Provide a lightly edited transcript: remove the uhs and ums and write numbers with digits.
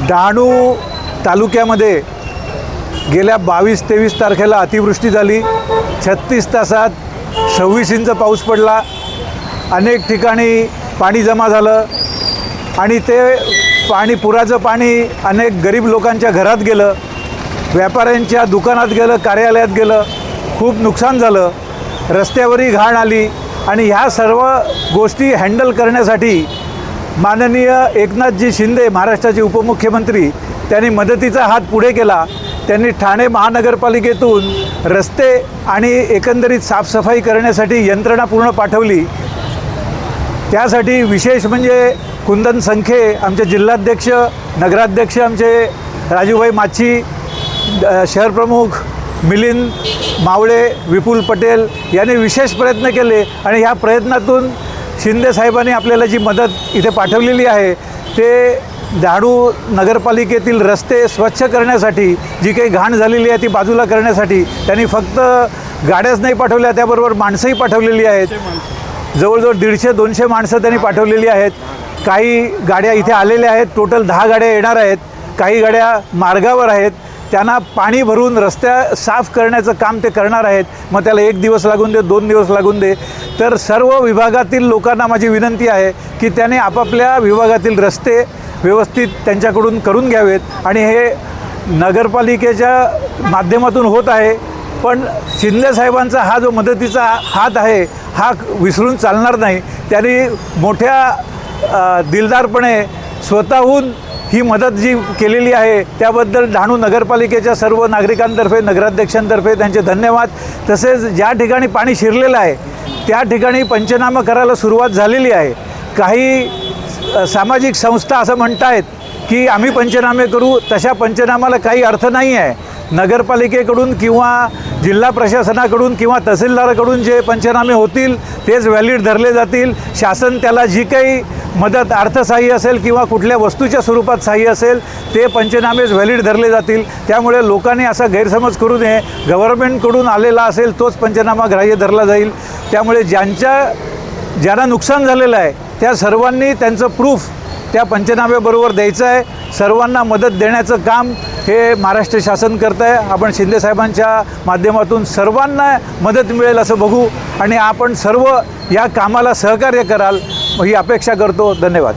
डहाणू तालुक्यामध्ये गेल्या 22-23 तारखेला अतिवृष्टी झाली। 36 तासात 26 इंच पाऊस पडला। अनेक ठिकाणी पाणी जमा झालं आणि ते पाणी, पुराचं पाणी अनेक गरीब लोकांच्या घरात गेलं, व्यापाऱ्यांच्या दुकानात गेलं, कार्यालयात गेलं, खूप नुकसान झालं, रस्त्यावरही घाण आली। आणि ह्या सर्व गोष्टी हँडल करण्यासाठी माननीय एकनाथजी शिंदे, महाराष्ट्राचे उपमुख्यमंत्री, त्यांनी मदतीचा हात पुढे केला। त्यांनी ठाणे महानगरपालिकेतून रस्ते आणि एकंदरीत साफसफाई करण्यासाठी यंत्रणा पूर्ण पाठवली। त्यासाठी विशेष म्हणजे कुंदन संखे, आमचे जिल्हाध्यक्ष, नगराध्यक्ष आमचे राजूभाई माची, शहरप्रमुख मिलिंद मावळे, विपुल पटेल यांनी विशेष प्रयत्न केले। आणि ह्या प्रयत्नातून शिंदे साहेबांनी आपल्याला जी मदत इथे पाठवलेली आहे ते डहाणू नगरपालिकेतील रस्ते स्वच्छ करण्यासाठी, जी काही घाण झालेली आहे ती बाजूला करण्यासाठी त्यांनी फक्त गाड्याच नाही पाठवल्या, त्याबरोबर माणसंही पाठवलेली आहेत। जवळजवळ 150-200 माणसं त्यांनी पाठवलेली आहेत। काही गाड्या इथे आलेल्या आहेत, टोटल 10 गाड्या येणार आहेत, काही गाड्या मार्गावर आहेत। त्यांना पाणी भरून रस्त्या साफ करण्याचं काम ते करणार आहेत। मग त्याला 1 दिवस लागून दे, 2 दिवस लागून दे। तर सर्व विभागातील लोकांना माझी विनंती आहे की त्याने आपापल्या विभागातील रस्ते व्यवस्थित त्यांच्याकडून करून घ्यावेत। आणि हे नगरपालिकेच्या माध्यमातून होत आहे, पण शिंदे साहेबांचा हा जो मदतीचा हात आहे हा विसरून चालणार नाही। त्यांनी मोठ्या दिलदारपणे स्वतःहून ही मदत जी केलेली आहे त्याबद्दल डहाणू नगरपालिकेच्या सर्व नागरिकांतर्फे, नगराध्यक्षांतर्फे त्यांचे धन्यवाद। तसेच ज्या ठिकाणी पाणी शिरलेलं आहे त्या ठिकाणी पंचनामा करायला सुरुवात झालेली आहे। काही सामाजिक संस्था असं म्हणत आहेत की आम्ही पंचनामे करू, तशा पंचनामाला काही अर्थ नाही आहे। नगरपालिकेकडून किंवा जिल्हा प्रशासनाकडून किंवा तहसीलदाराकडून जे पंचनामे होतील तेच व्हॅलिड धरले जातील। शासन त्याला जी काही मदत, अर्थसहाय्य असेल किंवा कुठल्या वस्तूच्या स्वरूपात सहाय्य असेल ते पंचनामेच व्हॅलिड धरले जातील। त्यामुळे लोकांनी असा गैरसमज करू नये, गव्हर्नमेंटकडून आलेला असेल तोच पंचनामा ग्राह्य धरला जाईल। त्यामुळे ज्यांना नुकसान झालेलं आहे त्या सर्वांनी त्यांचं प्रूफ त्या पंचनाम्याबरोबर द्यायचं आहे। सर्वांना मदत देण्याचं काम हे महाराष्ट्र शासन करतं आहे। आपण शिंदे साहेबांच्या माध्यमातून सर्वांना मदत मिळेल असं बघू आणि आपण सर्व या कामाला सहकार्य कराल ही अपेक्षा करतो। धन्यवाद।